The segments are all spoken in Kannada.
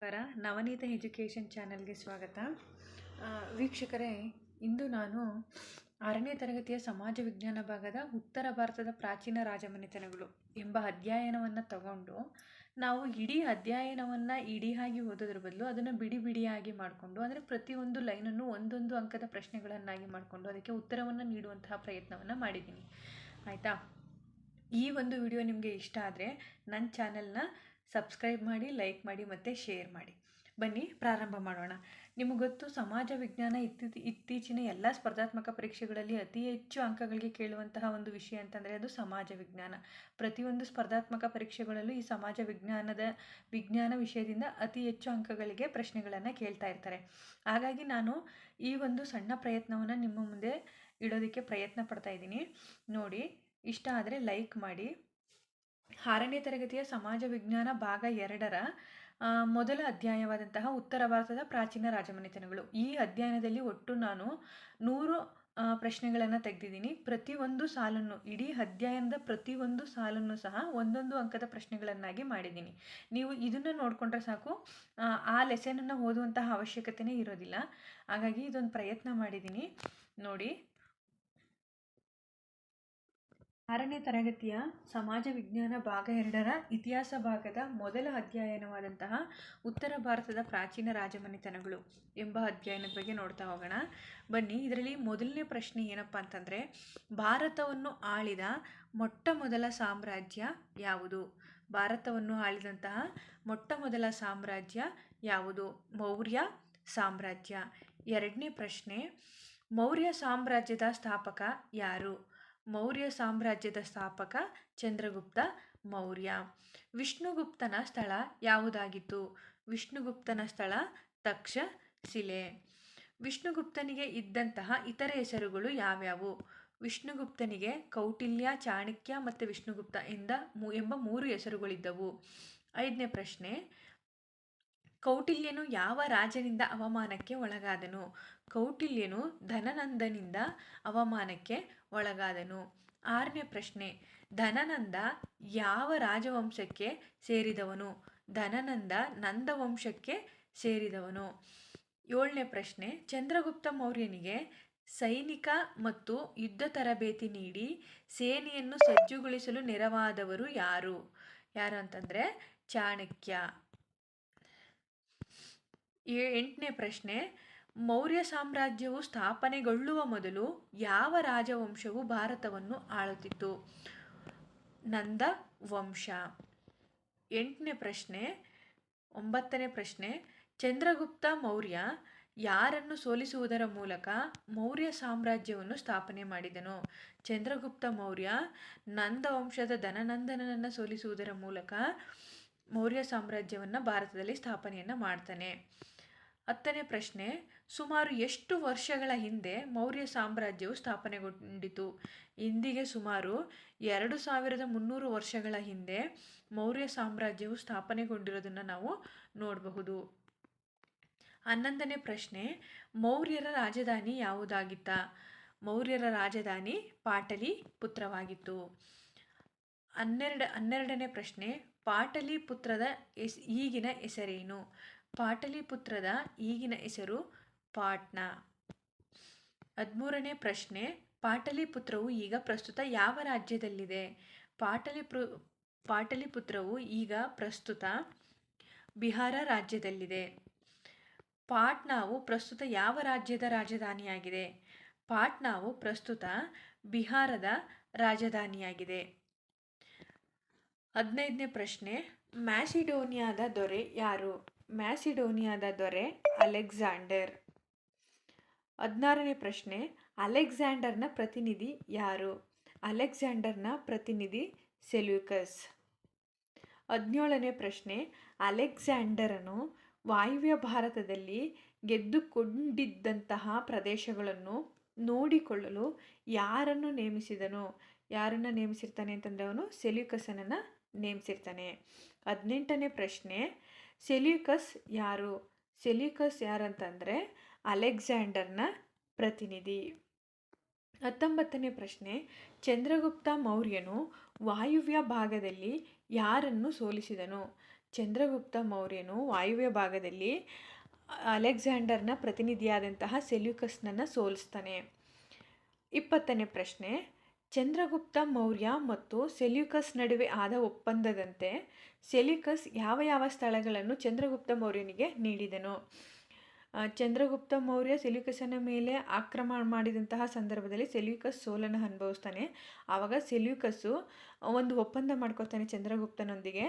ನಮಸ್ಕಾರ. ನವನೀತ ಎಜುಕೇಷನ್ ಚಾನೆಲ್ಗೆ ಸ್ವಾಗತ. ವೀಕ್ಷಕರೇ, ಇಂದು ನಾನು 6ನೇ ತರಗತಿಯ ಸಮಾಜ ವಿಜ್ಞಾನ ಭಾಗದ ಉತ್ತರ ಭಾರತದ ಪ್ರಾಚೀನ ರಾಜಮನೆತನಗಳು ಎಂಬ ಅಧ್ಯಯನವನ್ನು ತಗೊಂಡು ನಾವು ಇಡೀ ಅಧ್ಯಯನವನ್ನು ಇಡಿಯಾಗಿ ಓದೋದ್ರ ಬದಲು ಅದನ್ನು ಬಿಡಿ ಬಿಡಿಯಾಗಿ ಮಾಡಿಕೊಂಡು, ಅಂದರೆ ಪ್ರತಿಯೊಂದು ಲೈನನ್ನು ಒಂದೊಂದು ಅಂಕದ ಪ್ರಶ್ನೆಗಳನ್ನಾಗಿ ಮಾಡಿಕೊಂಡು ಅದಕ್ಕೆ ಉತ್ತರವನ್ನು ನೀಡುವಂತಹ ಪ್ರಯತ್ನವನ್ನು ಮಾಡಿದ್ದೀನಿ. ಆಯಿತಾ? ಈ ಒಂದು ವಿಡಿಯೋ ನಿಮಗೆ ಇಷ್ಟ ಆದರೆ ನನ್ನ ಚಾನಲ್ನ ಸಬ್ಸ್ಕ್ರೈಬ್ ಮಾಡಿ, ಲೈಕ್ ಮಾಡಿ ಮತ್ತು ಶೇರ್ ಮಾಡಿ. ಬನ್ನಿ ಪ್ರಾರಂಭ ಮಾಡೋಣ. ನಿಮಗೆ ಗೊತ್ತು, ಸಮಾಜ ವಿಜ್ಞಾನ ಇತ್ತೀಚಿನ ಎಲ್ಲ ಸ್ಪರ್ಧಾತ್ಮಕ ಪರೀಕ್ಷೆಗಳಲ್ಲಿ ಅತಿ ಹೆಚ್ಚು ಅಂಕಗಳಿಗೆ ಕೇಳುವಂತಹ ಒಂದು ವಿಷಯ ಅಂತಂದರೆ ಅದು ಸಮಾಜ ವಿಜ್ಞಾನ. ಪ್ರತಿಯೊಂದು ಸ್ಪರ್ಧಾತ್ಮಕ ಪರೀಕ್ಷೆಗಳಲ್ಲೂ ಈ ಸಮಾಜ ವಿಜ್ಞಾನ ವಿಷಯದಿಂದ ಅತಿ ಹೆಚ್ಚು ಅಂಕಗಳಿಗೆ ಪ್ರಶ್ನೆಗಳನ್ನು ಕೇಳ್ತಾ ಇರ್ತಾರೆ. ಹಾಗಾಗಿ ನಾನು ಈ ಒಂದು ಸಣ್ಣ ಪ್ರಯತ್ನವನ್ನು ನಿಮ್ಮ ಮುಂದೆ ಇಡೋದಕ್ಕೆ ಪ್ರಯತ್ನ ಪಡ್ತಾ ಇದ್ದೀನಿ. ನೋಡಿ, ಇಷ್ಟ ಆದರೆ ಲೈಕ್ ಮಾಡಿ. 6ನೇ ತರಗತಿಯ ಸಮಾಜ ವಿಜ್ಞಾನ ಭಾಗ 2ರ ಮೊದಲ ಅಧ್ಯಾಯವಾದಂತಹ ಉತ್ತರ ಭಾರತದ ಪ್ರಾಚೀನ ರಾಜಮನೆತನಗಳು. ಈ ಅಧ್ಯಯನದಲ್ಲಿ ಒಟ್ಟು ನಾನು 100 ಪ್ರಶ್ನೆಗಳನ್ನು ತೆಗೆದಿದ್ದೀನಿ. ಪ್ರತಿಯೊಂದು ಸಾಲನ್ನು, ಇಡೀ ಅಧ್ಯಯನದ ಪ್ರತಿಯೊಂದು ಸಾಲನ್ನು ಸಹ ಒಂದೊಂದು ಅಂಕದ ಪ್ರಶ್ನೆಗಳನ್ನಾಗಿ ಮಾಡಿದ್ದೀನಿ. ನೀವು ಇದನ್ನು ನೋಡಿಕೊಂಡ್ರೆ ಸಾಕು, ಆ ಲೆಸನನ್ನು ಓದುವಂತಹ ಅವಶ್ಯಕತೆಯೇ ಇರೋದಿಲ್ಲ. ಹಾಗಾಗಿ ಇದೊಂದು ಪ್ರಯತ್ನ ಮಾಡಿದ್ದೀನಿ. ನೋಡಿ, 6ನೇ ತರಗತಿಯ ಸಮಾಜ ವಿಜ್ಞಾನ ಭಾಗ 2ರ ಇತಿಹಾಸ ಭಾಗದ ಮೊದಲ ಅಧ್ಯಯನವಾದಂತಹ ಉತ್ತರ ಭಾರತದ ಪ್ರಾಚೀನ ರಾಜಮನೆತನಗಳು ಎಂಬ ಅಧ್ಯಯನದ ಬಗ್ಗೆ ನೋಡ್ತಾ ಹೋಗೋಣ. ಬನ್ನಿ. ಇದರಲ್ಲಿ ಮೊದಲನೇ ಪ್ರಶ್ನೆ ಏನಪ್ಪ ಅಂತಂದರೆ, ಭಾರತವನ್ನು ಆಳಿದ ಮೊಟ್ಟ ಮೊದಲ ಸಾಮ್ರಾಜ್ಯ ಯಾವುದು? ಭಾರತವನ್ನು ಆಳಿದಂತಹ ಮೊಟ್ಟ ಮೊದಲ ಸಾಮ್ರಾಜ್ಯ ಯಾವುದು? ಮೌರ್ಯ ಸಾಮ್ರಾಜ್ಯ. ಎರಡನೇ ಪ್ರಶ್ನೆ, ಮೌರ್ಯ ಸಾಮ್ರಾಜ್ಯದ ಸ್ಥಾಪಕ ಯಾರು? ಮೌರ್ಯ ಸಾಮ್ರಾಜ್ಯದ ಸ್ಥಾಪಕ ಚಂದ್ರಗುಪ್ತ ಮೌರ್ಯ. ವಿಷ್ಣುಗುಪ್ತನ ಸ್ಥಳ ಯಾವುದಾಗಿತ್ತು? ವಿಷ್ಣುಗುಪ್ತನ ಸ್ಥಳ ತಕ್ಷಶಿಲೆ. ವಿಷ್ಣುಗುಪ್ತನಿಗೆ ಇದ್ದಂತಹ ಇತರ ಹೆಸರುಗಳು ಯಾವ್ಯಾವು? ವಿಷ್ಣುಗುಪ್ತನಿಗೆ ಕೌಟಿಲ್ಯ, ಚಾಣಕ್ಯ ಮತ್ತು ವಿಷ್ಣುಗುಪ್ತ ಎಂಬ 3 ಹೆಸರುಗಳಿದ್ದವು. 5ನೇ ಪ್ರಶ್ನೆ, ಕೌಟಿಲ್ಯನು ಯಾವ ರಾಜನಿಂದ ಅವಮಾನಕ್ಕೆ ಒಳಗಾದನು? ಕೌಟಿಲ್ಯನು ಧನನಂದನಿಂದ ಅವಮಾನಕ್ಕೆ ಒಳಗಾದನು. 6ನೇ ಪ್ರಶ್ನೆ, ಧನನಂದ ಯಾವ ರಾಜವಂಶಕ್ಕೆ ಸೇರಿದವನು? ಧನನಂದ ನಂದವಂಶಕ್ಕೆ ಸೇರಿದವನು. 7ನೇ ಪ್ರಶ್ನೆ, ಚಂದ್ರಗುಪ್ತ ಮೌರ್ಯನಿಗೆ ಸೈನಿಕ ಮತ್ತು ಯುದ್ಧ ತರಬೇತಿ ನೀಡಿ ಸೇನೆಯನ್ನು ಸಜ್ಜುಗೊಳಿಸಲು ನೆರವಾದವರು ಯಾರು? ಯಾರು ಅಂತಂದರೆ ಚಾಣಕ್ಯ. 8ನೇ ಪ್ರಶ್ನೆ, ಮೌರ್ಯ ಸಾಮ್ರಾಜ್ಯವು ಸ್ಥಾಪನೆಗೊಳ್ಳುವ ಮೊದಲು ಯಾವ ರಾಜವಂಶವು ಭಾರತವನ್ನು ಆಳುತ್ತಿತ್ತು? ನಂದ ವಂಶ. 8ನೇ ಪ್ರಶ್ನೆ. 9ನೇ ಪ್ರಶ್ನೆ, ಚಂದ್ರಗುಪ್ತ ಮೌರ್ಯ ಯಾರನ್ನು ಸೋಲಿಸುವುದರ ಮೂಲಕ ಮೌರ್ಯ ಸಾಮ್ರಾಜ್ಯವನ್ನು ಸ್ಥಾಪನೆ ಮಾಡಿದನು? ಚಂದ್ರಗುಪ್ತ ಮೌರ್ಯ ನಂದವಂಶದ ಧನನಂದನನ್ನು ಸೋಲಿಸುವುದರ ಮೂಲಕ ಮೌರ್ಯ ಸಾಮ್ರಾಜ್ಯವನ್ನು ಭಾರತದಲ್ಲಿ ಸ್ಥಾಪನೆಯನ್ನು ಮಾಡ್ತಾನೆ. 10ನೇ ಪ್ರಶ್ನೆ, ಸುಮಾರು ಎಷ್ಟು ವರ್ಷಗಳ ಹಿಂದೆ ಮೌರ್ಯ ಸಾಮ್ರಾಜ್ಯವು ಸ್ಥಾಪನೆಗೊಂಡಿತು? ಇಂದಿಗೆ ಸುಮಾರು 2300 ವರ್ಷಗಳ ಹಿಂದೆ ಮೌರ್ಯ ಸಾಮ್ರಾಜ್ಯವು ಸ್ಥಾಪನೆಗೊಂಡಿರೋದನ್ನು ನಾವು ನೋಡಬಹುದು. 11ನೇ ಪ್ರಶ್ನೆ, ಮೌರ್ಯರ ರಾಜಧಾನಿ ಯಾವುದಾಗಿತ್ತ? ಮೌರ್ಯರ ರಾಜಧಾನಿ ಪಾಟಲಿಪುತ್ರವಾಗಿತ್ತು. 12ನೇ ಪ್ರಶ್ನೆ, ಪಾಟಲಿಪುತ್ರದ ಈಗಿನ ಹೆಸರೇನು? ಪಾಟಲಿಪುತ್ರದ ಈಗಿನ ಹೆಸರು ಪಾಟ್ನಾ. 13ನೇ ಪ್ರಶ್ನೆ, ಪಾಟಲಿಪುತ್ರವು ಈಗ ಪ್ರಸ್ತುತ ಯಾವ ರಾಜ್ಯದಲ್ಲಿದೆ? ಪಾಟಲಿಪುತ್ರವು ಈಗ ಪ್ರಸ್ತುತ ಬಿಹಾರ ರಾಜ್ಯದಲ್ಲಿದೆ. ಪಾಟ್ನಾವು ಪ್ರಸ್ತುತ ಯಾವ ರಾಜ್ಯದ ರಾಜಧಾನಿಯಾಗಿದೆ? ಪಾಟ್ನಾವು ಪ್ರಸ್ತುತ ಬಿಹಾರದ ರಾಜಧಾನಿಯಾಗಿದೆ. 15ನೇ ಪ್ರಶ್ನೆ, ಮ್ಯಾಸಿಡೋನಿಯಾದ ದೊರೆ ಯಾರು? ಮ್ಯಾಸಿಡೋನಿಯಾದ ದೊರೆ ಅಲೆಕ್ಸಾಂಡರ್. 16ನೇ ಪ್ರಶ್ನೆ, ಅಲೆಕ್ಸಾಂಡರ್ನ ಪ್ರತಿನಿಧಿ ಯಾರು? ಅಲೆಕ್ಸಾಂಡರ್ನ ಪ್ರತಿನಿಧಿ ಸೆಲ್ಯೂಕಸ್. 17ನೇ ಪ್ರಶ್ನೆ, ಅಲೆಕ್ಸಾಂಡರನು ವಾಯುವ್ಯ ಭಾರತದಲ್ಲಿ ಗೆದ್ದುಕೊಂಡಿದ್ದಂತಹ ಪ್ರದೇಶಗಳನ್ನು ನೋಡಿಕೊಳ್ಳಲು ಯಾರನ್ನು ನೇಮಿಸಿದನು? ಯಾರನ್ನು ನೇಮಿಸಿರ್ತಾನೆ ಅಂತಂದರೆ ಅವನು ಸೆಲ್ಯೂಕಸನನ್ನು ನೇಮಿಸಿರ್ತಾನೆ. 18ನೇ ಪ್ರಶ್ನೆ, ಸೆಲ್ಯೂಕಸ್ ಯಾರು? ಸೆಲ್ಯೂಕಸ್ ಯಾರಂತಂದರೆ ಅಲೆಕ್ಸಾಂಡರ್ನ ಪ್ರತಿನಿಧಿ. 19ನೇ ಪ್ರಶ್ನೆ, ಚಂದ್ರಗುಪ್ತ ಮೌರ್ಯನು ವಾಯುವ್ಯ ಭಾಗದಲ್ಲಿ ಯಾರನ್ನು ಸೋಲಿಸಿದನು? ಚಂದ್ರಗುಪ್ತ ಮೌರ್ಯನು ವಾಯುವ್ಯ ಭಾಗದಲ್ಲಿ ಅಲೆಕ್ಸಾಂಡರ್ನ ಪ್ರತಿನಿಧಿಯಾದಂತಹ ಸೆಲ್ಯೂಕಸ್ನನ್ನು ಸೋಲಿಸ್ತಾನೆ. 20ನೇ ಪ್ರಶ್ನೆ, ಚಂದ್ರಗುಪ್ತ ಮೌರ್ಯ ಮತ್ತು ಸೆಲ್ಯೂಕಸ್ ನಡುವೆ ಆದ ಒಪ್ಪಂದದಂತೆ ಸೆಲ್ಯೂಕಸ್ ಯಾವ ಯಾವ ಸ್ಥಳಗಳನ್ನು ಚಂದ್ರಗುಪ್ತ ಮೌರ್ಯನಿಗೆ ನೀಡಿದನು? ಚಂದ್ರಗುಪ್ತ ಮೌರ್ಯ ಸೆಲ್ಯೂಕಸನ ಮೇಲೆ ಆಕ್ರಮಣ ಮಾಡಿದಂತಹ ಸಂದರ್ಭದಲ್ಲಿ ಸೆಲ್ಯೂಕಸ್ ಸೋಲನ್ನು ಅನುಭವಿಸ್ತಾನೆ. ಆವಾಗ ಸೆಲ್ಯೂಕಸ್ಸು ಒಂದು ಒಪ್ಪಂದ ಮಾಡ್ಕೊತಾನೆ ಚಂದ್ರಗುಪ್ತನೊಂದಿಗೆ.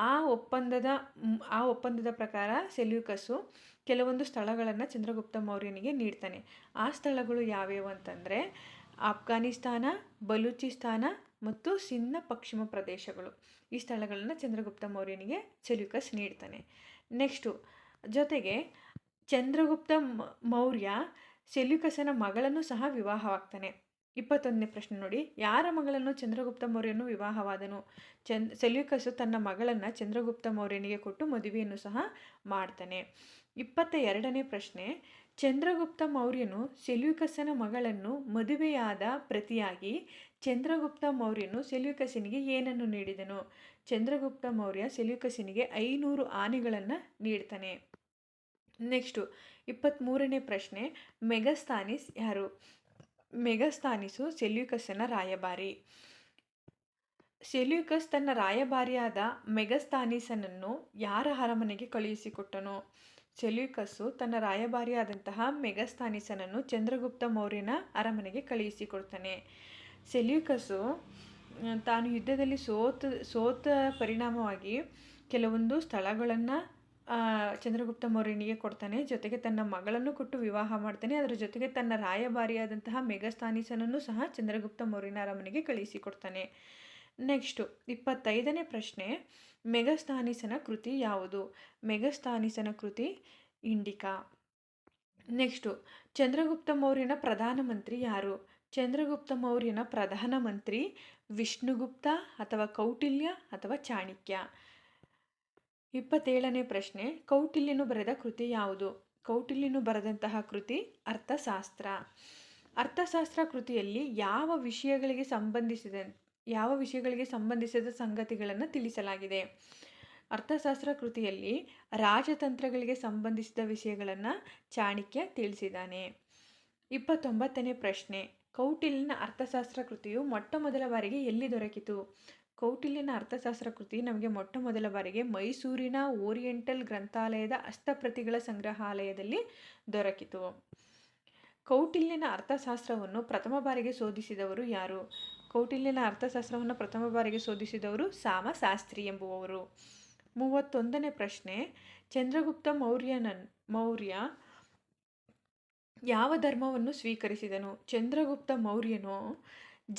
ಆ ಒಪ್ಪಂದದ ಪ್ರಕಾರ ಸೆಲ್ಯೂಕಸ್ಸು ಕೆಲವೊಂದು ಸ್ಥಳಗಳನ್ನು ಚಂದ್ರಗುಪ್ತ ಮೌರ್ಯನಿಗೆ ನೀಡ್ತಾನೆ. ಆ ಸ್ಥಳಗಳು ಯಾವ್ಯಾವು ಅಂತಂದರೆ ಆಫ್ಘಾನಿಸ್ತಾನ, ಬಲೂಚಿಸ್ತಾನ ಮತ್ತು ಸಿಂಧ್ನ ಪಶ್ಚಿಮ ಪ್ರದೇಶಗಳು. ಈ ಸ್ಥಳಗಳನ್ನು ಚಂದ್ರಗುಪ್ತ ಮೌರ್ಯನಿಗೆ ಸೆಲ್ಯೂಕಸ್ ನೀಡ್ತಾನೆ. ನೆಕ್ಸ್ಟು ಜೊತೆಗೆ ಚಂದ್ರಗುಪ್ತ ಮೌರ್ಯ ಸೆಲ್ಯೂಕಸನ ಮಗಳನ್ನು ಸಹ ವಿವಾಹವಾಗ್ತಾನೆ. 21ನೇ ಪ್ರಶ್ನೆ ನೋಡಿ, ಯಾರ ಮಗಳನ್ನು ಚಂದ್ರಗುಪ್ತ ಮೌರ್ಯನು ವಿವಾಹವಾದನು? ಸೆಲ್ಯೂಕಸ್ಸು ತನ್ನ ಮಗಳನ್ನು ಚಂದ್ರಗುಪ್ತ ಮೌರ್ಯನಿಗೆ ಕೊಟ್ಟು ಮದುವೆಯನ್ನು ಸಹ ಮಾಡ್ತಾನೆ. 22ನೇ ಪ್ರಶ್ನೆ, ಚಂದ್ರಗುಪ್ತ ಮೌರ್ಯನು ಸೆಲ್ಯೂಕಸನ ಮಗಳನ್ನು ಮದುವೆಯಾದ ಪ್ರತಿಯಾಗಿ ಚಂದ್ರಗುಪ್ತ ಮೌರ್ಯನು ಸೆಲ್ಯೂಕಸನಿಗೆ ಏನನ್ನು ನೀಡಿದನು? ಚಂದ್ರಗುಪ್ತ ಮೌರ್ಯ ಸೆಲ್ಯೂಕಸನಿಗೆ 500 ಆನೆಗಳನ್ನು ನೀಡ್ತಾನೆ. ನೆಕ್ಸ್ಟು 23ನೇ ಪ್ರಶ್ನೆ, ಮೆಗಸ್ತಾನಿಸ್ ಯಾರು? ಮೆಗಸ್ತಾನಿಸು ಸೆಲ್ಯೂಕಸನ ರಾಯಭಾರಿ. ಸೆಲ್ಯೂಕಸ್ ತನ್ನ ರಾಯಭಾರಿಯಾದ ಮೆಗಸ್ತಾನಿಸನನ್ನು ಯಾರ ಅರಮನೆಗೆ ಕಳುಹಿಸಿಕೊಟ್ಟನು? ಸೆಲ್ಯೂಕಸ್ಸು ತನ್ನ ರಾಯಭಾರಿಯಾದಂತಹ ಮೆಗಸ್ತಾನಿಸನನ್ನು ಚಂದ್ರಗುಪ್ತ ಮೌರ್ಯನ ಅರಮನೆಗೆ ಕಳುಹಿಸಿಕೊಡ್ತಾನೆ. ಸೆಲ್ಯೂಕಸ್ಸು ತಾನು ಯುದ್ಧದಲ್ಲಿ ಸೋತ ಪರಿಣಾಮವಾಗಿ ಕೆಲವೊಂದು ಸ್ಥಳಗಳನ್ನು ಚಂದ್ರಗುಪ್ತ ಮೌರ್ಯನಿಗೆ ಕೊಡ್ತಾನೆ. ಜೊತೆಗೆ ತನ್ನ ಮಗಳನ್ನು ಕೊಟ್ಟು ವಿವಾಹ ಮಾಡ್ತಾನೆ. ಅದರ ಜೊತೆಗೆ ತನ್ನ ರಾಯಭಾರಿಯಾದಂತಹ ಮೆಗಸ್ತಾನಿಸನನ್ನು ಸಹ ಚಂದ್ರಗುಪ್ತ ಮೌರ್ಯನ ಅರಮನೆಗೆ ಕಳುಹಿಸಿಕೊಡ್ತಾನೆ. ನೆಕ್ಸ್ಟು 25ನೇ ಪ್ರಶ್ನೆ, ಮೆಗಸ್ತಾನಿಸನ ಕೃತಿ ಯಾವುದು? ಮೆಗಸ್ತಾನಿಸನ ಕೃತಿ ಇಂಡಿಕಾ. ನೆಕ್ಸ್ಟು ಚಂದ್ರಗುಪ್ತ ಮೌರ್ಯನ ಪ್ರಧಾನಮಂತ್ರಿ ಯಾರು? ಚಂದ್ರಗುಪ್ತ ಮೌರ್ಯನ ಪ್ರಧಾನಮಂತ್ರಿ ವಿಷ್ಣುಗುಪ್ತ ಅಥವಾ ಕೌಟಿಲ್ಯ ಅಥವಾ ಚಾಣಕ್ಯ. 27ನೇ ಪ್ರಶ್ನೆ, ಕೌಟಿಲ್ಯನು ಬರೆದ ಕೃತಿ ಯಾವುದು? ಕೌಟಿಲ್ಯನು ಬರೆದಂತಹ ಕೃತಿ ಅರ್ಥಶಾಸ್ತ್ರ. ಅರ್ಥಶಾಸ್ತ್ರ ಕೃತಿಯಲ್ಲಿ ಯಾವ ವಿಷಯಗಳಿಗೆ ಸಂಬಂಧಿಸಿದ ಸಂಗತಿಗಳನ್ನು ತಿಳಿಸಲಾಗಿದೆ? ಅರ್ಥಶಾಸ್ತ್ರ ಕೃತಿಯಲ್ಲಿ ರಾಜತಂತ್ರಗಳಿಗೆ ಸಂಬಂಧಿಸಿದ ವಿಷಯಗಳನ್ನು ಚಾಣಕ್ಯ ತಿಳಿಸಿದ್ದಾನೆ. 29ನೇ ಪ್ರಶ್ನೆ, ಕೌಟಿಲ್ಯನ ಅರ್ಥಶಾಸ್ತ್ರ ಕೃತಿಯು ಮೊಟ್ಟ ಮೊದಲ ಬಾರಿಗೆ ಎಲ್ಲಿ ದೊರಕಿತು? ಕೌಟಿಲ್ಯನ ಅರ್ಥಶಾಸ್ತ್ರ ಕೃತಿ ನಮಗೆ ಮೊಟ್ಟ ಮೊದಲ ಬಾರಿಗೆ ಮೈಸೂರಿನ ಓರಿಯೆಂಟಲ್ ಗ್ರಂಥಾಲಯದ ಹಸ್ತಪ್ರತಿಗಳ ಸಂಗ್ರಹಾಲಯದಲ್ಲಿ ದೊರಕಿತು. ಕೌಟಿಲ್ಯನ ಅರ್ಥಶಾಸ್ತ್ರವನ್ನು ಪ್ರಥಮ ಬಾರಿಗೆ ಶೋಧಿಸಿದವರು ಯಾರು? ಕೌಟಿಲ್ಯನ ಅರ್ಥಶಾಸ್ತ್ರವನ್ನು ಪ್ರಥಮ ಬಾರಿಗೆ ಶೋಧಿಸಿದವರು ಸಾಮಶಾಸ್ತ್ರಿ ಎಂಬುವವರು. 31ನೇ ಪ್ರಶ್ನೆ, ಚಂದ್ರಗುಪ್ತ ಮೌರ್ಯ ಯಾವ ಧರ್ಮವನ್ನು ಸ್ವೀಕರಿಸಿದನು? ಚಂದ್ರಗುಪ್ತ ಮೌರ್ಯನು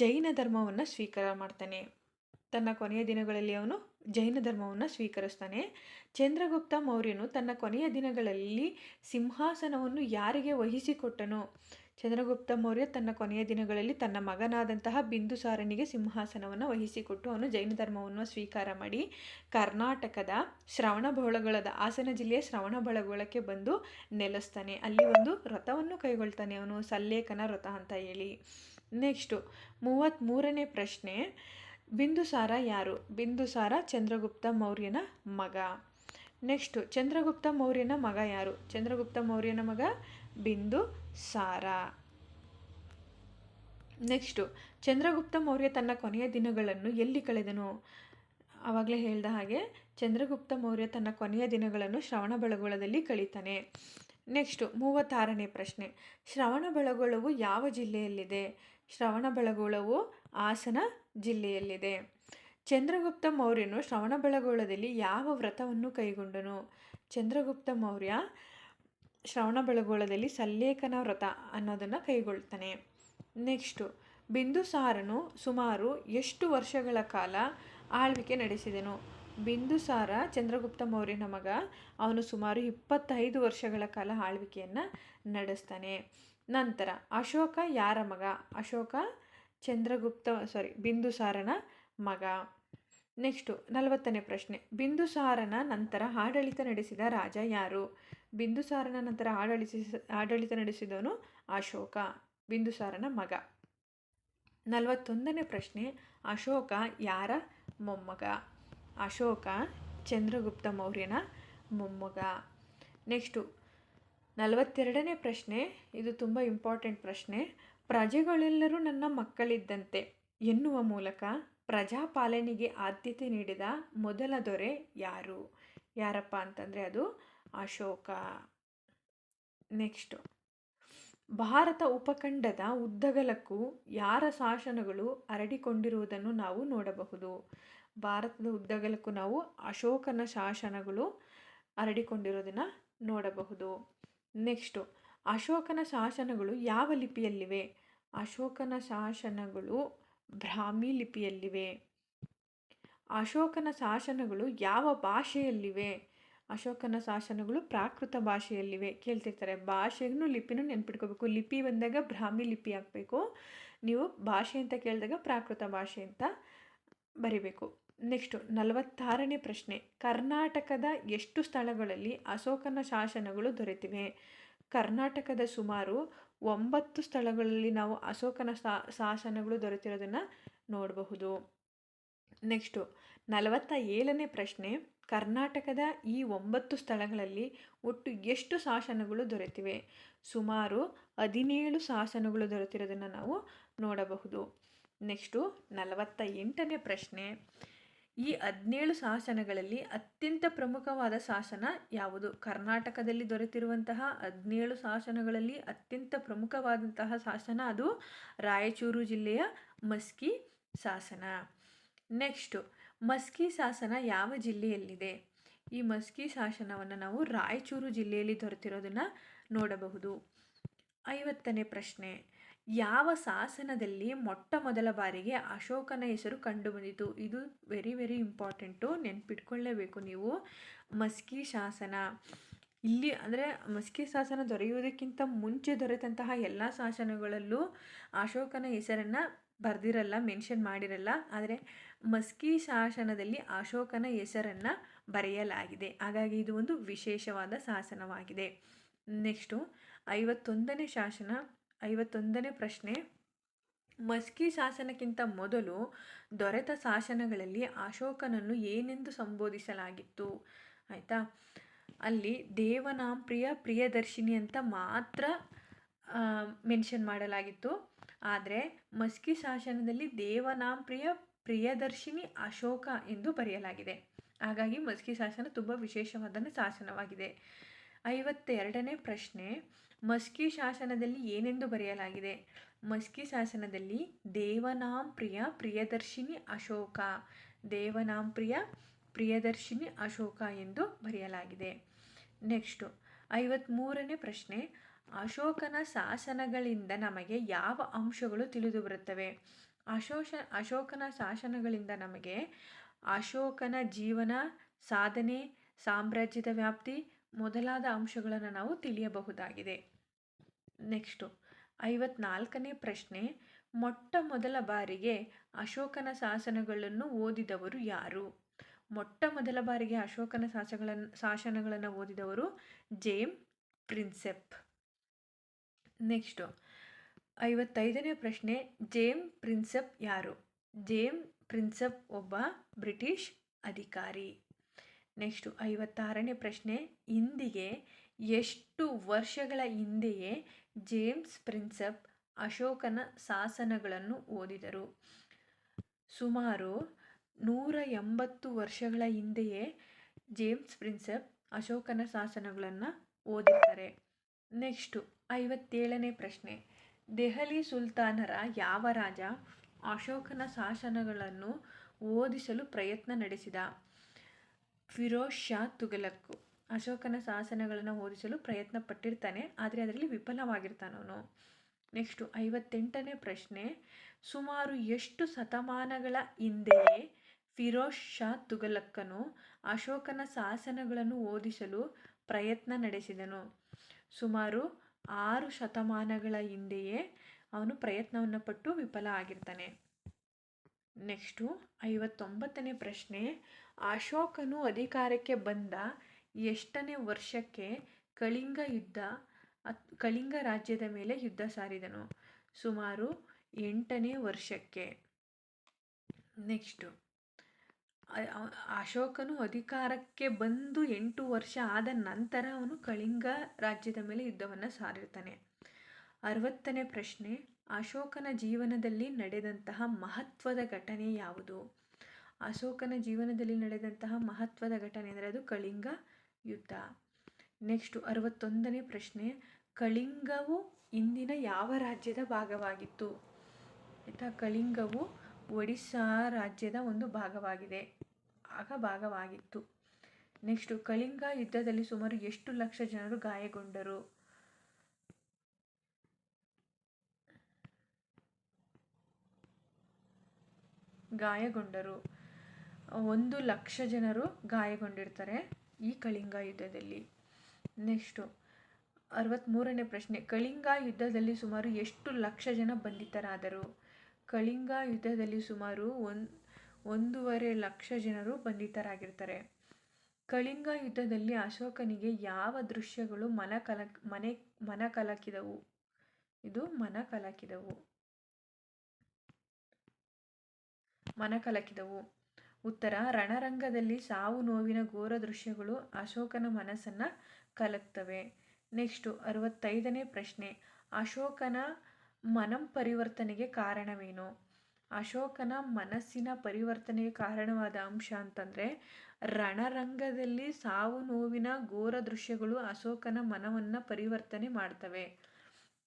ಜೈನ ಧರ್ಮವನ್ನು ಸ್ವೀಕಾರ ಮಾಡ್ತಾನೆ. ತನ್ನ ಕೊನೆಯ ದಿನಗಳಲ್ಲಿ ಅವನು ಜೈನ ಧರ್ಮವನ್ನು ಸ್ವೀಕರಿಸ್ತಾನೆ. ಚಂದ್ರಗುಪ್ತ ಮೌರ್ಯನು ತನ್ನ ಕೊನೆಯ ದಿನಗಳಲ್ಲಿ ಸಿಂಹಾಸನವನ್ನು ಯಾರಿಗೆ ವಹಿಸಿಕೊಟ್ಟನು? ಚಂದ್ರಗುಪ್ತ ಮೌರ್ಯ ತನ್ನ ಕೊನೆಯ ದಿನಗಳಲ್ಲಿ ತನ್ನ ಮಗನಾದಂತಹ ಬಿಂದುಸಾರನಿಗೆ ಸಿಂಹಾಸನವನ್ನು ವಹಿಸಿಕೊಟ್ಟು ಅವನು ಜೈನ ಧರ್ಮವನ್ನು ಸ್ವೀಕಾರ ಮಾಡಿ ಕರ್ನಾಟಕದ ಶ್ರವಣಬೆಳಗೊಳದ ಹಾಸನ ಜಿಲ್ಲೆಯ ಶ್ರವಣಬೆಳಗೊಳಕ್ಕೆ ಬಂದು ನೆಲೆಸ್ತಾನೆ. ಅಲ್ಲಿ ಒಂದು ವ್ರತವನ್ನು ಕೈಗೊಳ್ತಾನೆ ಅವನು, ಸಲ್ಲೇಖನ ವ್ರತ ಅಂತ ಹೇಳಿ. ನೆಕ್ಸ್ಟು 33ನೇ ಪ್ರಶ್ನೆ, ಬಿಂದುಸಾರ ಯಾರು? ಬಿಂದುಸಾರ ಚಂದ್ರಗುಪ್ತ ಮೌರ್ಯನ ಮಗ. ನೆಕ್ಸ್ಟು ಚಂದ್ರಗುಪ್ತ ಮೌರ್ಯನ ಮಗ ಯಾರು? ಚಂದ್ರಗುಪ್ತ ಮೌರ್ಯನ ಮಗ ಬಿಂದುಸಾರ. ನೆಕ್ಸ್ಟು ಚಂದ್ರಗುಪ್ತ ಮೌರ್ಯ ತನ್ನ ಕೊನೆಯ ದಿನಗಳನ್ನು ಎಲ್ಲಿ ಕಳೆದನು? ಆವಾಗಲೇ ಹೇಳ್ದ ಹಾಗೆ ಚಂದ್ರಗುಪ್ತ ಮೌರ್ಯ ತನ್ನ ಕೊನೆಯ ದಿನಗಳನ್ನು ಶ್ರವಣಬೆಳಗೊಳದಲ್ಲಿ ಕಳೀತಾನೆ. ನೆಕ್ಸ್ಟು 36ನೇ ಪ್ರಶ್ನೆ, ಶ್ರವಣಬೆಳಗೊಳವು ಯಾವ ಜಿಲ್ಲೆಯಲ್ಲಿದೆ? ಶ್ರವಣಬೆಳಗೊಳವು ಹಾಸನ ಜಿಲ್ಲೆಯಲ್ಲಿದೆ. ಚಂದ್ರಗುಪ್ತ ಮೌರ್ಯನು ಶ್ರವಣಬೆಳಗೊಳದಲ್ಲಿ ಯಾವ ವ್ರತವನ್ನು ಕೈಗೊಂಡನು? ಚಂದ್ರಗುಪ್ತ ಮೌರ್ಯ ಶ್ರವಣಬೆಳಗೊಳದಲ್ಲಿ ಸಲ್ಲೇಖನ ವ್ರತ ಅನ್ನೋದನ್ನು ಕೈಗೊಳ್ತಾನೆ. ನೆಕ್ಸ್ಟು ಬಿಂದುಸಾರನು ಸುಮಾರು ಎಷ್ಟು ವರ್ಷಗಳ ಕಾಲ ಆಳ್ವಿಕೆ ನಡೆಸಿದನು? ಬಿಂದುಸಾರ ಚಂದ್ರಗುಪ್ತ ಮೌರ್ಯನ ಮಗ. ಅವನು ಸುಮಾರು 25 ವರ್ಷಗಳ ಕಾಲ ಆಳ್ವಿಕೆಯನ್ನು ನಡೆಸ್ತಾನೆ. ನಂತರ ಅಶೋಕ ಯಾರ ಮಗ? ಅಶೋಕ ಬಿಂದುಸಾರನ ಮಗ. ನೆಕ್ಸ್ಟು 40ನೇ ಪ್ರಶ್ನೆ, ಬಿಂದುಸಾರನ ನಂತರ ಆಡಳಿತ ನಡೆಸಿದ ರಾಜ ಯಾರು? ಬಿಂದುಸಾರನ ನಂತರ ಆಡಳಿತ ನಡೆಸಿದವನು ಅಶೋಕ, ಬಿಂದುಸಾರನ ಮಗ. 41ನೇ ಪ್ರಶ್ನೆ, ಅಶೋಕ ಯಾರ ಮೊಮ್ಮಗ? ಅಶೋಕ ಚಂದ್ರಗುಪ್ತ ಮೌರ್ಯನ ಮೊಮ್ಮಗ. ನೆಕ್ಸ್ಟು 42ನೇ ಪ್ರಶ್ನೆ, ಇದು ತುಂಬ ಇಂಪಾರ್ಟೆಂಟ್ ಪ್ರಶ್ನೆ. ಪ್ರಜೆಗಳೆಲ್ಲರೂ ನನ್ನ ಮಕ್ಕಳಿದ್ದಂತೆ ಎನ್ನುವ ಮೂಲಕ ಪ್ರಜಾಪಾಲನೆಗೆ ಆದ್ಯತೆ ನೀಡಿದ ಮೊದಲ ದೊರೆ ಯಾರು? ಯಾರಪ್ಪ ಅಂತಂದರೆ ಅದು ಅಶೋಕ. ನೆಕ್ಸ್ಟು ಭಾರತ ಉಪಖಂಡದ ಉದ್ದಗಲಕ್ಕೂ ಯಾರ ಶಾಸನಗಳು ಹರಡಿಕೊಂಡಿರುವುದನ್ನು ನಾವು ನೋಡಬಹುದು? ಭಾರತದ ಉದ್ದಗಲಕ್ಕೂ ನಾವು ಅಶೋಕನ ಶಾಸನಗಳು ಹರಡಿಕೊಂಡಿರೋದನ್ನು ನೋಡಬಹುದು. ನೆಕ್ಸ್ಟು ಅಶೋಕನ ಶಾಸನಗಳು ಯಾವ ಲಿಪಿಯಲ್ಲಿವೆ? ಅಶೋಕನ ಶಾಸನಗಳು ಬ್ರಾಹ್ಮಿ ಲಿಪಿಯಲ್ಲಿವೆ. ಅಶೋಕನ ಶಾಸನಗಳು ಯಾವ ಭಾಷೆಯಲ್ಲಿವೆ? ಅಶೋಕನ ಶಾಸನಗಳು ಪ್ರಾಕೃತ ಭಾಷೆಯಲ್ಲಿವೆ. ಕೇಳ್ತಿರ್ತಾರೆ, ಭಾಷೆಗೂ ಲಿಪಿನೂ ನೆನ್ಪಿಟ್ಕೋಬೇಕು. ಲಿಪಿ ಬಂದಾಗ ಬ್ರಾಹ್ಮಿ ಲಿಪಿ ಹಾಕಬೇಕು, ನೀವು ಭಾಷೆ ಅಂತ ಕೇಳಿದಾಗ ಪ್ರಾಕೃತ ಭಾಷೆ ಅಂತ ಬರಿಬೇಕು. ನೆಕ್ಸ್ಟು 46ನೇ ಪ್ರಶ್ನೆ, ಕರ್ನಾಟಕದ ಎಷ್ಟು ಸ್ಥಳಗಳಲ್ಲಿ ಅಶೋಕನ ಶಾಸನಗಳು ದೊರೆತಿವೆ? ಕರ್ನಾಟಕದ ಸುಮಾರು 9 ಸ್ಥಳಗಳಲ್ಲಿ ನಾವು ಅಶೋಕನ ಶಾಸನಗಳು ದೊರೆತಿರೋದನ್ನು ನೋಡಬಹುದು. ನೆಕ್ಸ್ಟು 47ನೇ ಪ್ರಶ್ನೆ, ಕರ್ನಾಟಕದ ಈ 9 ಸ್ಥಳಗಳಲ್ಲಿ ಒಟ್ಟು ಎಷ್ಟು ಶಾಸನಗಳು ದೊರೆತಿವೆ? ಸುಮಾರು 17 ಶಾಸನಗಳು ದೊರೆತಿರೋದನ್ನು ನಾವು ನೋಡಬಹುದು. ನೆಕ್ಸ್ಟು 48ನೇ ಪ್ರಶ್ನೆ, ಈ 17 ಶಾಸನಗಳಲ್ಲಿ ಅತ್ಯಂತ ಪ್ರಮುಖವಾದ ಶಾಸನ ಯಾವುದು? ಕರ್ನಾಟಕದಲ್ಲಿ ದೊರೆತಿರುವಂತಹ 17 ಶಾಸನಗಳಲ್ಲಿ ಅತ್ಯಂತ ಪ್ರಮುಖವಾದಂತಹ ಶಾಸನ ಅದು ರಾಯಚೂರು ಜಿಲ್ಲೆಯ ಮಸ್ಕಿ ಶಾಸನ. ನೆಕ್ಸ್ಟು ಮಸ್ಕಿ ಶಾಸನ ಯಾವ ಜಿಲ್ಲೆಯಲ್ಲಿದೆ? ಈ ಮಸ್ಕಿ ಶಾಸನವನ್ನು ನಾವು ರಾಯಚೂರು ಜಿಲ್ಲೆಯಲ್ಲಿ ದೊರೆತಿರೋದನ್ನು ನೋಡಬಹುದು. 50ನೇ ಪ್ರಶ್ನೆ, ಯಾವ ಶಾಸನದಲ್ಲಿ ಮೊಟ್ಟ ಮೊದಲ ಬಾರಿಗೆ ಅಶೋಕನ ಹೆಸರು ಕಂಡುಬಂದಿತು? ಇದು ವೆರಿ ವೆರಿ ಇಂಪಾರ್ಟೆಂಟು, ನೆನ್ಪಿಟ್ಕೊಳ್ಳೇಬೇಕು ನೀವು. ಮಸ್ಕಿ ಶಾಸನ ಇಲ್ಲಿ ಅಂದರೆ ಮಸ್ಕಿ ಶಾಸನ ದೊರೆಯುವುದಕ್ಕಿಂತ ಮುಂಚೆ ದೊರೆತಂತಹ ಎಲ್ಲ ಶಾಸನಗಳಲ್ಲೂ ಅಶೋಕನ ಹೆಸರನ್ನು ಬರೆದಿರಲ್ಲ, ಮೆನ್ಷನ್ ಮಾಡಿರಲ್ಲ. ಆದರೆ ಮಸ್ಕಿ ಶಾಸನದಲ್ಲಿ ಅಶೋಕನ ಹೆಸರನ್ನು ಬರೆಯಲಾಗಿದೆ. ಹಾಗಾಗಿ ಇದು ಒಂದು ವಿಶೇಷವಾದ ಶಾಸನವಾಗಿದೆ. ನೆಕ್ಸ್ಟು 51ನೇ ಪ್ರಶ್ನೆ, ಮಸ್ಕಿ ಶಾಸನಕ್ಕಿಂತ ಮೊದಲು ದೊರೆತ ಶಾಸನಗಳಲ್ಲಿ ಅಶೋಕನನ್ನು ಏನೆಂದು ಸಂಬೋಧಿಸಲಾಗಿತ್ತು? ಆಯಿತಾ, ಅಲ್ಲಿ ದೇವನಾಂಪ್ರಿಯ ಪ್ರಿಯದರ್ಶಿನಿ ಅಂತ ಮಾತ್ರ ಮೆನ್ಷನ್ ಮಾಡಲಾಗಿತ್ತು. ಆದರೆ ಮಸ್ಕಿ ಶಾಸನದಲ್ಲಿ ದೇವನಾಂಪ್ರಿಯ ಪ್ರಿಯದರ್ಶಿನಿ ಅಶೋಕ ಎಂದು ಬರೆಯಲಾಗಿದೆ. ಹಾಗಾಗಿ ಮಸ್ಕಿ ಶಾಸನ ತುಂಬ ವಿಶೇಷವಾದ ಶಾಸನವಾಗಿದೆ. 52ನೇ ಪ್ರಶ್ನೆ, ಮಸ್ಕಿ ಶಾಸನದಲ್ಲಿ ಏನೆಂದು ಬರೆಯಲಾಗಿದೆ? ಮಸ್ಕಿ ಶಾಸನದಲ್ಲಿ ದೇವನಾಂಪ್ರಿಯ ಪ್ರಿಯದರ್ಶಿನಿ ಅಶೋಕ, ದೇವನಾಂಪ್ರಿಯ ಪ್ರಿಯದರ್ಶಿನಿ ಅಶೋಕ ಎಂದು ಬರೆಯಲಾಗಿದೆ. ನೆಕ್ಸ್ಟು 53ನೇ ಪ್ರಶ್ನೆ, ಅಶೋಕನ ಶಾಸನಗಳಿಂದ ನಮಗೆ ಯಾವ ಅಂಶಗಳು ತಿಳಿದು ಬರುತ್ತವೆ? ಅಶೋಕನ ಶಾಸನಗಳಿಂದ ನಮಗೆ ಅಶೋಕನ ಜೀವನ, ಸಾಧನೆ, ಸಾಮ್ರಾಜ್ಯದ ವ್ಯಾಪ್ತಿ ಮೊದಲಾದ ಅಂಶಗಳನ್ನು ನಾವು ತಿಳಿಯಬಹುದಾಗಿದೆ. ನೆಕ್ಸ್ಟು 54ನೇ ಪ್ರಶ್ನೆ, ಮೊಟ್ಟ ಮೊದಲ ಬಾರಿಗೆ ಅಶೋಕನ ಶಾಸನಗಳನ್ನು ಓದಿದವರು ಯಾರು? ಮೊಟ್ಟ ಮೊದಲ ಬಾರಿಗೆ ಅಶೋಕನ ಶಾಸನಗಳನ್ನು ಓದಿದವರು ಜೇಮ್ ಪ್ರಿನ್ಸೆಪ್. ನೆಕ್ಸ್ಟು 55ನೇ ಪ್ರಶ್ನೆ, ಜೇಮ್ ಪ್ರಿನ್ಸೆಪ್ ಯಾರು? ಜೇಮ್ ಪ್ರಿನ್ಸೆಪ್ ಒಬ್ಬ ಬ್ರಿಟಿಷ್ ಅಧಿಕಾರಿ. ನೆಕ್ಸ್ಟು 56ನೇ ಪ್ರಶ್ನೆ, ಇಂದಿಗೆ ಎಷ್ಟು ವರ್ಷಗಳ ಹಿಂದೆಯೇ ಜೇಮ್ಸ್ ಪ್ರಿನ್ಸೆಪ್ ಅಶೋಕನ ಶಾಸನಗಳನ್ನು ಓದಿದರು? ಸುಮಾರು 180 ವರ್ಷಗಳ ಹಿಂದೆಯೇ ಜೇಮ್ಸ್ ಪ್ರಿನ್ಸೆಪ್ ಅಶೋಕನ ಶಾಸನಗಳನ್ನು ಓದಿರ್ತಾರೆ. ನೆಕ್ಸ್ಟು 57ನೇ ಪ್ರಶ್ನೆ, ದೆಹಲಿ ಸುಲ್ತಾನರ ಯಾವ ರಾಜ ಅಶೋಕನ ಶಾಸನಗಳನ್ನು ಓದಿಸಲು ಪ್ರಯತ್ನ ನಡೆಸಿದ? ಫಿರೋಜ್ ಶಾ ತುಘಲಕ್ ಅಶೋಕನ ಶಾಸನಗಳನ್ನು ಓದಿಸಲು ಪ್ರಯತ್ನ ಪಟ್ಟಿರ್ತಾನೆ, ಆದರೆ ಅದರಲ್ಲಿ ವಿಫಲವಾಗಿರ್ತಾನವನು. ನೆಕ್ಸ್ಟು 58ನೇ ಪ್ರಶ್ನೆ, ಸುಮಾರು ಎಷ್ಟು ಶತಮಾನಗಳ ಹಿಂದೆಯೇ ಫಿರೋಜ್ ಶಾ ತುಘಲಕ್ಕನು ಅಶೋಕನ ಶಾಸನಗಳನ್ನು ಓದಿಸಲು ಪ್ರಯತ್ನ ನಡೆಸಿದನು? ಸುಮಾರು 6 ಶತಮಾನಗಳ ಹಿಂದೆಯೇ ಅವನು ಪ್ರಯತ್ನವನ್ನು ಪಟ್ಟು ವಿಫಲ ಆಗಿರ್ತಾನೆ. ನೆಕ್ಸ್ಟು 59ನೇ ಪ್ರಶ್ನೆ, ಅಶೋಕನು ಅಧಿಕಾರಕ್ಕೆ ಬಂದ ಎಷ್ಟನೇ ವರ್ಷಕ್ಕೆ ಕಳಿಂಗ ರಾಜ್ಯದ ಮೇಲೆ ಯುದ್ಧ ಸಾರಿದನು? ಸುಮಾರು 8ನೇ ವರ್ಷಕ್ಕೆ. ನೆಕ್ಸ್ಟು ಅಶೋಕನು ಅಧಿಕಾರಕ್ಕೆ ಬಂದು 8 ವರ್ಷ ಆದ ನಂತರ ಅವನು ಕಳಿಂಗ ರಾಜ್ಯದ ಮೇಲೆ ಯುದ್ಧವನ್ನು ಸಾರಿರ್ತಾನೆ. 60ನೇ ಪ್ರಶ್ನೆ, ಅಶೋಕನ ಜೀವನದಲ್ಲಿ ನಡೆದಂತಹ ಮಹತ್ವದ ಘಟನೆ ಯಾವುದು? ಅಶೋಕನ ಜೀವನದಲ್ಲಿ ನಡೆದಂತಹ ಮಹತ್ವದ ಘಟನೆ ಅಂದರೆ ಅದು ಕಳಿಂಗ ಯುದ್ಧ. ನೆಕ್ಸ್ಟು 61ನೇ ಪ್ರಶ್ನೆ, ಕಳಿಂಗವು ಇಂದಿನ ಯಾವ ರಾಜ್ಯದ ಭಾಗವಾಗಿತ್ತು? ಆಯಿತಾ, ಕಳಿಂಗವು ಒಡಿಸ್ಸಾ ರಾಜ್ಯದ ಒಂದು ಭಾಗವಾಗಿತ್ತು. ನೆಕ್ಸ್ಟು ಕಳಿಂಗ ಯುದ್ಧದಲ್ಲಿ ಸುಮಾರು ಎಷ್ಟು ಲಕ್ಷ ಜನರು ಗಾಯಗೊಂಡರು? 1 ಲಕ್ಷ ಜನರು ಗಾಯಗೊಂಡಿರ್ತಾರೆ ಈ ಕಳಿಂಗ ಯುದ್ಧದಲ್ಲಿ. ನೆಕ್ಸ್ಟು 63ನೇ ಪ್ರಶ್ನೆ, ಕಳಿಂಗ ಯುದ್ಧದಲ್ಲಿ ಸುಮಾರು ಎಷ್ಟು ಲಕ್ಷ ಜನ ಬಂಧಿತರಾದರು? ಕಳಿಂಗ ಯುದ್ಧದಲ್ಲಿ ಸುಮಾರು 1.5 ಲಕ್ಷ ಜನರು ಬಂಧಿತರಾಗಿರ್ತಾರೆ. ಕಳಿಂಗ ಯುದ್ಧದಲ್ಲಿ ಅಶೋಕನಿಗೆ ಯಾವ ದೃಶ್ಯಗಳು ಮನಕಲಕಿದವು? ಇದು ಮನಕಲಕಿದವು. ಉತ್ತರ, ರಣರಂಗದಲ್ಲಿ ಸಾವು ನೋವಿನ ಘೋರ ದೃಶ್ಯಗಳು ಅಶೋಕನ ಮನಸ್ಸನ್ನು ಕಲಕ್ತವೆ. ನೆಕ್ಸ್ಟು 65ನೇ ಪ್ರಶ್ನೆ, ಅಶೋಕನ ಮನಂಪರಿವರ್ತನೆಗೆ ಕಾರಣವೇನು? ಅಶೋಕನ ಮನಸ್ಸಿನ ಪರಿವರ್ತನೆಗೆ ಕಾರಣವಾದ ಅಂಶ ಅಂತಂದರೆ ರಣರಂಗದಲ್ಲಿ ಸಾವು ನೋವಿನ ಘೋರ ದೃಶ್ಯಗಳು ಅಶೋಕನ ಮನವನ್ನು ಪರಿವರ್ತನೆ ಮಾಡ್ತವೆ.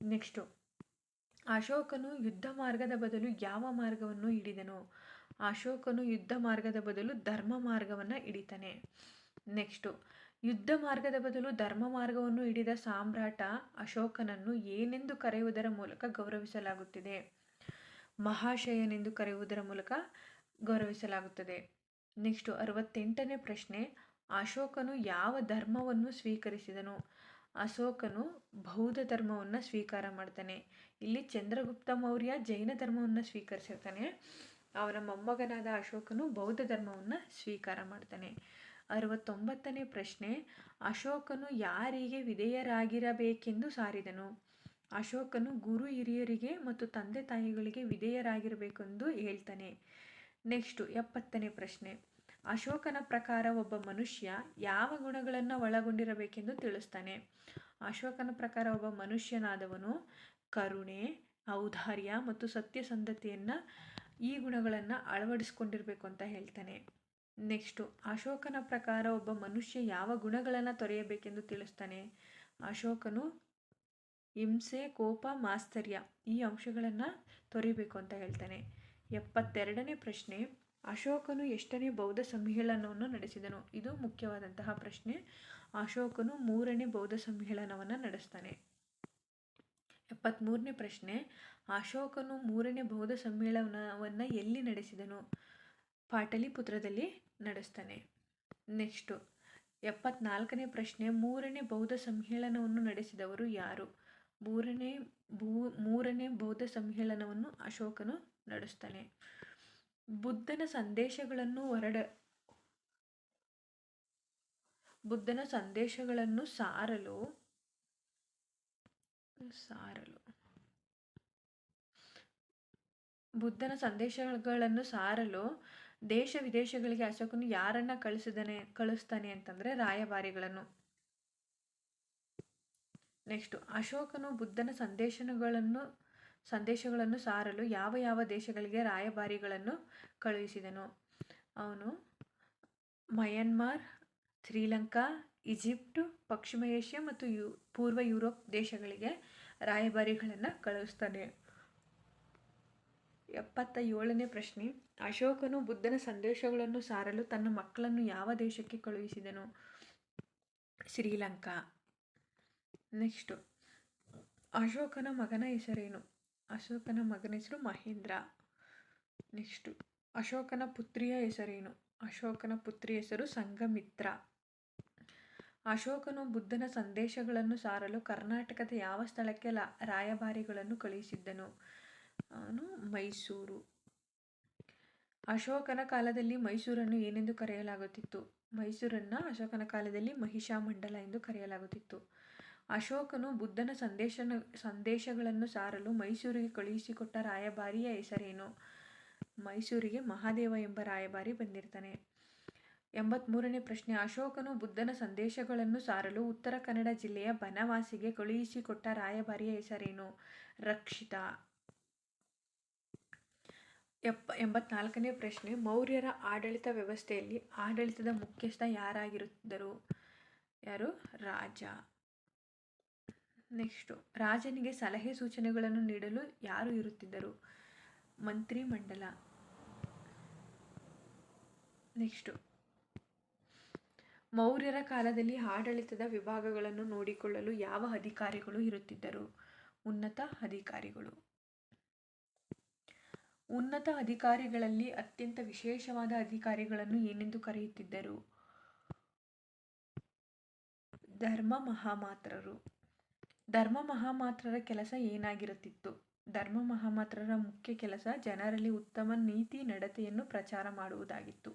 ನೆಕ್ಸ್ಟು, ಅಶೋಕನು ಯುದ್ಧ ಮಾರ್ಗದ ಬದಲು ಯಾವ ಮಾರ್ಗವನ್ನು ಹಿಡಿದನು? ಅಶೋಕನು ಯುದ್ಧ ಮಾರ್ಗದ ಬದಲು ಧರ್ಮ ಮಾರ್ಗವನ್ನು ಹಿಡಿತಾನೆ. ನೆಕ್ಸ್ಟು, ಯುದ್ಧ ಮಾರ್ಗದ ಬದಲು ಧರ್ಮ ಮಾರ್ಗವನ್ನು ಹಿಡಿದ ಸಾಮ್ರಾಟ ಅಶೋಕನನ್ನು ಏನೆಂದು ಕರೆಯುವುದರ ಮೂಲಕ ಗೌರವಿಸಲಾಗುತ್ತಿದೆ? ಮಹಾಶಯನೆಂದು ಕರೆಯುವುದರ ಮೂಲಕ ಗೌರವಿಸಲಾಗುತ್ತದೆ. ನೆಕ್ಸ್ಟು 68ನೇ ಪ್ರಶ್ನೆ, ಅಶೋಕನು ಯಾವ ಧರ್ಮವನ್ನು ಸ್ವೀಕರಿಸಿದನು? ಅಶೋಕನು ಬೌದ್ಧ ಧರ್ಮವನ್ನು ಸ್ವೀಕಾರ ಮಾಡ್ತಾನೆ. ಇಲ್ಲಿ ಚಂದ್ರಗುಪ್ತ ಮೌರ್ಯ ಜೈನ ಧರ್ಮವನ್ನು ಸ್ವೀಕರಿಸಿರ್ತಾನೆ. ಅವನ ಮೊಮ್ಮಗನಾದ ಅಶೋಕನು ಬೌದ್ಧ ಧರ್ಮವನ್ನು ಸ್ವೀಕಾರ ಮಾಡ್ತಾನೆ. 69ನೇ ಪ್ರಶ್ನೆ, ಅಶೋಕನು ಯಾರಿಗೆ ವಿಧೇಯರಾಗಿರಬೇಕೆಂದು ಸಾರಿದನು? ಅಶೋಕನು ಗುರು ಹಿರಿಯರಿಗೆ ಮತ್ತು ತಂದೆ ತಾಯಿಗಳಿಗೆ ವಿಧೇಯರಾಗಿರಬೇಕೆಂದು ಹೇಳ್ತಾನೆ. ನೆಕ್ಸ್ಟು 70ನೇ ಪ್ರಶ್ನೆ, ಅಶೋಕನ ಪ್ರಕಾರ ಒಬ್ಬ ಮನುಷ್ಯ ಯಾವ ಗುಣಗಳನ್ನು ಒಳಗೊಂಡಿರಬೇಕೆಂದು ತಿಳಿಸ್ತಾನೆ? ಅಶೋಕನ ಪ್ರಕಾರ ಒಬ್ಬ ಮನುಷ್ಯನಾದವನು ಕರುಣೆ, ಔದಾರ್ಯ ಮತ್ತು ಸತ್ಯಸಂಧತೆಯನ್ನು ಈ ಗುಣಗಳನ್ನು ಅಳವಡಿಸ್ಕೊಂಡಿರಬೇಕು ಅಂತ ಹೇಳ್ತಾನೆ. ನೆಕ್ಸ್ಟು, ಅಶೋಕನ ಪ್ರಕಾರ ಒಬ್ಬ ಮನುಷ್ಯ ಯಾವ ಗುಣಗಳನ್ನು ತೊರೆಯಬೇಕೆಂದು ತಿಳಿಸ್ತಾನೆ? ಅಶೋಕನು ಹಿಂಸೆ, ಕೋಪ, ಮಾತ್ಸರ್ಯ ಈ ಅಂಶಗಳನ್ನು ತೊರೆಯಬೇಕು ಅಂತ ಹೇಳ್ತಾನೆ. 72ನೇ ಪ್ರಶ್ನೆ, ಅಶೋಕನು ಎಷ್ಟನೇ ಬೌದ್ಧ ಸಮ್ಮೇಳನವನ್ನು ನಡೆಸಿದನು? ಇದು ಮುಖ್ಯವಾದಂತಹ ಪ್ರಶ್ನೆ. ಅಶೋಕನು 3ನೇ ಬೌದ್ಧ ಸಮ್ಮೇಳನವನ್ನು ನಡೆಸ್ತಾನೆ. 73ನೇ ಪ್ರಶ್ನೆ, ಅಶೋಕನು 3ನೇ ಬೌದ್ಧ ಸಮ್ಮೇಳನವನ್ನು ಎಲ್ಲಿ ನಡೆಸಿದನು? ಪಾಟಲಿಪುತ್ರದಲ್ಲಿ ನಡೆಸ್ತಾನೆ. ನೆಕ್ಸ್ಟು 74ನೇ ಪ್ರಶ್ನೆ, 3ನೇ ಬೌದ್ಧ ಸಮ್ಮೇಳನವನ್ನು ನಡೆಸಿದವರು ಯಾರು? ಮೂರನೇ ಬೌದ್ಧ ಸಮ್ಮೇಳನವನ್ನು ಅಶೋಕನು ನಡೆಸ್ತಾನೆ. ಬುದ್ಧನ ಸಂದೇಶಗಳನ್ನು ಸಾರಲು ದೇಶ ವಿದೇಶಗಳಿಗೆ ಅಶೋಕನು ಯಾರನ್ನ ಕಳಿಸ್ತಾನೆ ಅಂತಂದರೆ ರಾಯಭಾರಿಗಳನ್ನು. ನೆಕ್ಸ್ಟು, ಅಶೋಕನು ಬುದ್ಧನ ಸಂದೇಶಗಳನ್ನು ಸಾರಲು ಯಾವ ದೇಶಗಳಿಗೆ ರಾಯಭಾರಿಗಳನ್ನು ಕಳುಹಿಸಿದನು? ಅವನು ಮಯನ್ಮಾರ್, ಶ್ರೀಲಂಕಾ, ಈಜಿಪ್ಟ್, ಪಶ್ಚಿಮ ಏಷ್ಯಾ ಮತ್ತು ಪೂರ್ವ ಯುರೋಪ್ ದೇಶಗಳಿಗೆ ರಾಯಭಾರಿಗಳನ್ನು ಕಳುಹಿಸ್ತಾನೆ. 77ನೇ ಪ್ರಶ್ನೆ, ಅಶೋಕನು ಬುದ್ಧನ ಸಂದೇಶಗಳನ್ನು ಸಾರಲು ತನ್ನ ಮಕ್ಕಳನ್ನು ಯಾವ ದೇಶಕ್ಕೆ ಕಳುಹಿಸಿದನು? ಶ್ರೀಲಂಕಾ. ನೆಕ್ಸ್ಟು, ಅಶೋಕನ ಮಗನ ಹೆಸರೇನು? ಅಶೋಕನ ಮಗನ ಹೆಸರು ಮಹೇಂದ್ರ. ನೆಕ್ಸ್ಟು, ಅಶೋಕನ ಪುತ್ರಿಯ ಹೆಸರೇನು? ಅಶೋಕನ ಪುತ್ರಿಯ ಹೆಸರು ಸಂಘಮಿತ್ರ. ಅಶೋಕನು ಬುದ್ಧನ ಸಂದೇಶಗಳನ್ನು ಸಾರಲು ಕರ್ನಾಟಕದ ಯಾವ ಸ್ಥಳಕ್ಕೆ ರಾಯಭಾರಿಗಳನ್ನು ಕಳುಹಿಸಿದ್ದನು? ಅವನು ಮೈಸೂರು. ಅಶೋಕನ ಕಾಲದಲ್ಲಿ ಮೈಸೂರನ್ನು ಏನೆಂದು ಕರೆಯಲಾಗುತ್ತಿತ್ತು? ಮೈಸೂರನ್ನು ಅಶೋಕನ ಕಾಲದಲ್ಲಿ ಮಹಿಷಾಮಂಡಲ ಎಂದು ಕರೆಯಲಾಗುತ್ತಿತ್ತು. ಅಶೋಕನು ಬುದ್ಧನ ಸಂದೇಶಗಳನ್ನು ಸಾರಲು ಮೈಸೂರಿಗೆ ಕಳುಹಿಸಿಕೊಟ್ಟ ರಾಯಭಾರಿಯ ಹೆಸರೇನು? ಮೈಸೂರಿಗೆ ಮಹಾದೇವ ಎಂಬ ರಾಯಭಾರಿ ಬಂದಿರ್ತಾನೆ. 83ನೇ ಪ್ರಶ್ನೆ, ಅಶೋಕನು ಬುದ್ಧನ ಸಂದೇಶಗಳನ್ನು ಸಾರಲು ಉತ್ತರ ಕನ್ನಡ ಜಿಲ್ಲೆಯ ಬನವಾಸಿಗೆ ಕಳುಹಿಸಿಕೊಟ್ಟ ರಾಯಭಾರಿಯ ಹೆಸರೇನು? ರಕ್ಷಿತ. 84ನೇ ಪ್ರಶ್ನೆ, ಮೌರ್ಯರ ಆಡಳಿತ ವ್ಯವಸ್ಥೆಯಲ್ಲಿ ಆಡಳಿತದ ಮುಖ್ಯಸ್ಥ ಯಾರಾಗಿರುತ್ತಿದ್ದರು? ಯಾರು? ರಾಜ. ನೆಕ್ಸ್ಟು, ರಾಜನಿಗೆ ಸಲಹೆ ಸೂಚನೆಗಳನ್ನು ನೀಡಲು ಯಾರು ಇರುತ್ತಿದ್ದರು? ಮಂತ್ರಿ ಮಂಡಲ. ನೆಕ್ಸ್ಟು, ಮೌರ್ಯರ ಕಾಲದಲ್ಲಿ ಆಡಳಿತದ ವಿಭಾಗಗಳನ್ನು ನೋಡಿಕೊಳ್ಳಲು ಯಾವ ಅಧಿಕಾರಿಗಳು ಇರುತ್ತಿದ್ದರು? ಉನ್ನತ ಅಧಿಕಾರಿಗಳು. ಉನ್ನತ ಅಧಿಕಾರಿಗಳಲ್ಲಿ ಅತ್ಯಂತ ವಿಶೇಷವಾದ ಅಧಿಕಾರಿಗಳನ್ನು ಏನೆಂದು ಕರೆಯುತ್ತಿದ್ದರು? ಧರ್ಮ ಮಹಾಮಾತ್ರರು. ಧರ್ಮ ಮಹಾಮಾತ್ರರ ಕೆಲಸ ಏನಾಗಿರುತ್ತಿತ್ತು? ಧರ್ಮ ಮಹಾಮಾತ್ರರ ಮುಖ್ಯ ಕೆಲಸ ಜನರಲ್ಲಿ ಉತ್ತಮ ನೀತಿ ನಡತೆಯನ್ನು ಪ್ರಚಾರ ಮಾಡುವುದಾಗಿತ್ತು.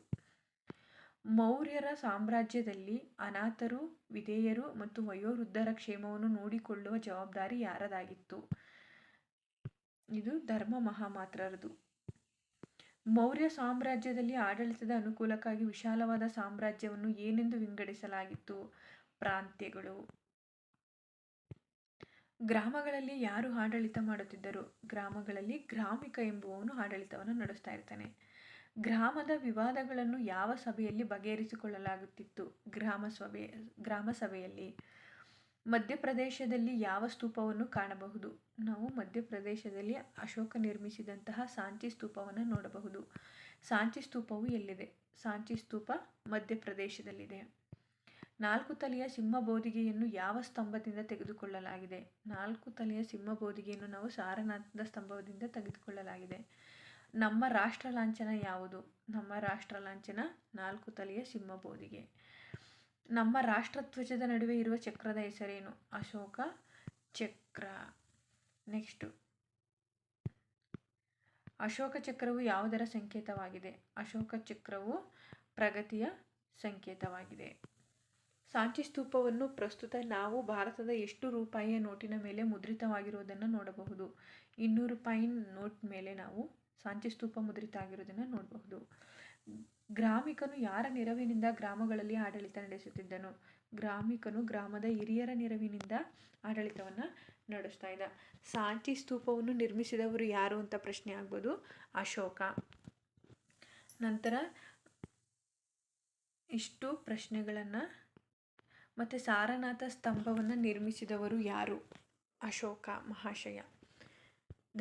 ಮೌರ್ಯರ ಸಾಮ್ರಾಜ್ಯದಲ್ಲಿ ಅನಾಥರು, ವಿಧೇಯರು ಮತ್ತು ವಯೋವೃದ್ಧರ ಕ್ಷೇಮವನ್ನು ನೋಡಿಕೊಳ್ಳುವ ಜವಾಬ್ದಾರಿ ಯಾರದಾಗಿತ್ತು? ಇದು ಧರ್ಮ ಮಹಾಮಾತ್ರರದು. ಮೌರ್ಯ ಸಾಮ್ರಾಜ್ಯದಲ್ಲಿ ಆಡಳಿತದ ಅನುಕೂಲಕ್ಕಾಗಿ ವಿಶಾಲವಾದ ಸಾಮ್ರಾಜ್ಯವನ್ನು ಏನೆಂದು ವಿಂಗಡಿಸಲಾಗಿತ್ತು? ಪ್ರಾಂತ್ಯಗಳು. ಗ್ರಾಮಗಳಲ್ಲಿ ಯಾರು ಆಡಳಿತ ಮಾಡುತ್ತಿದ್ದರು? ಗ್ರಾಮಗಳಲ್ಲಿ ಗ್ರಾಮಿಕ ಎಂಬುವವನು ಆಡಳಿತವನ್ನು ನಡೆಸ್ತಾ ಇರ್ತಾನೆ. ಗ್ರಾಮದ ವಿವಾದಗಳನ್ನು ಯಾವ ಸಭೆಯಲ್ಲಿ ಬಗೆಹರಿಸಿಕೊಳ್ಳಲಾಗುತ್ತಿತ್ತು? ಗ್ರಾಮ ಸಭೆಯಲ್ಲಿ. ಮಧ್ಯಪ್ರದೇಶದಲ್ಲಿ ಯಾವ ಸ್ತೂಪವನ್ನು ಕಾಣಬಹುದು? ನಾವು ಮಧ್ಯಪ್ರದೇಶದಲ್ಲಿ ಅಶೋಕ ನಿರ್ಮಿಸಿದಂತಹ ಸಾಂಚಿ ಸ್ತೂಪವನ್ನು ನೋಡಬಹುದು. ಸಾಂಚಿ ಸ್ತೂಪವು ಎಲ್ಲಿದೆ? ಸಾಂಚಿ ಸ್ತೂಪ ಮಧ್ಯಪ್ರದೇಶದಲ್ಲಿದೆ. 4 ತಲೆಯ ಸಿಂಹಬೋಧಿಗೆಯನ್ನು ಯಾವ ಸ್ತಂಭದಿಂದ ತೆಗೆದುಕೊಳ್ಳಲಾಗಿದೆ? 4 ತಲೆಯ ಸಿಂಹಬೋಧಿಗೆಯನ್ನು ನಾವು ಸಾರನಾಥದ ಸ್ತಂಭದಿಂದ ತೆಗೆದುಕೊಳ್ಳಲಾಗಿದೆ. ನಮ್ಮ ರಾಷ್ಟ್ರ ಲಾಂಛನ ಯಾವುದು? ನಮ್ಮ ರಾಷ್ಟ್ರ ಲಾಂಛನ 4 ತಲೆಯ ಸಿಂಹಬೋಧಿಗೆ. ನಮ್ಮ ರಾಷ್ಟ್ರಧ್ವಜದ ನಡುವೆ ಇರುವ ಚಕ್ರದ ಹೆಸರೇನು? ಅಶೋಕ ಚಕ್ರ. ನೆಕ್ಸ್ಟು, ಅಶೋಕ ಚಕ್ರವು ಯಾವುದರ ಸಂಕೇತವಾಗಿದೆ? ಅಶೋಕ ಚಕ್ರವು ಪ್ರಗತಿಯ ಸಂಕೇತವಾಗಿದೆ. ಸಾಂಚಿ ಸ್ತೂಪವನ್ನು ಪ್ರಸ್ತುತ ನಾವು ಭಾರತದ ಎಷ್ಟು ರೂಪಾಯಿಯ ನೋಟಿನ ಮೇಲೆ ಮುದ್ರಿತವಾಗಿರುವುದನ್ನು ನೋಡಬಹುದು? 200 ರೂಪಾಯಿ ನೋಟ್ ಮೇಲೆ ನಾವು ಸಾಂಚಿ ಸ್ತೂಪ ಮುದ್ರಿತ ಆಗಿರುವುದನ್ನು ನೋಡಬಹುದು. ಗ್ರಾಮಿಕನು ಯಾರ ನೆರವಿನಿಂದ ಗ್ರಾಮಗಳಲ್ಲಿ ಆಡಳಿತ ನಡೆಸುತ್ತಿದ್ದನು? ಗ್ರಾಮಿಕನು ಗ್ರಾಮದ ಹಿರಿಯರ ನೆರವಿನಿಂದ ಆಡಳಿತವನ್ನು ನಡೆಸ್ತಾ ಇದ್ದ. ಸಾಂಚಿ ಸ್ತೂಪವನ್ನು ನಿರ್ಮಿಸಿದವರು ಯಾರು ಅಂತ ಪ್ರಶ್ನೆ ಆಗ್ಬೋದು. ಅಶೋಕ. ನಂತರ ಇಷ್ಟು ಪ್ರಶ್ನೆಗಳನ್ನು ಮತ್ತು ಸಾರನಾಥ ಸ್ತಂಭವನ್ನು ನಿರ್ಮಿಸಿದವರು ಯಾರು? ಅಶೋಕ ಮಹಾಶಯ.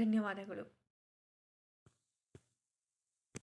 ಧನ್ಯವಾದಗಳು.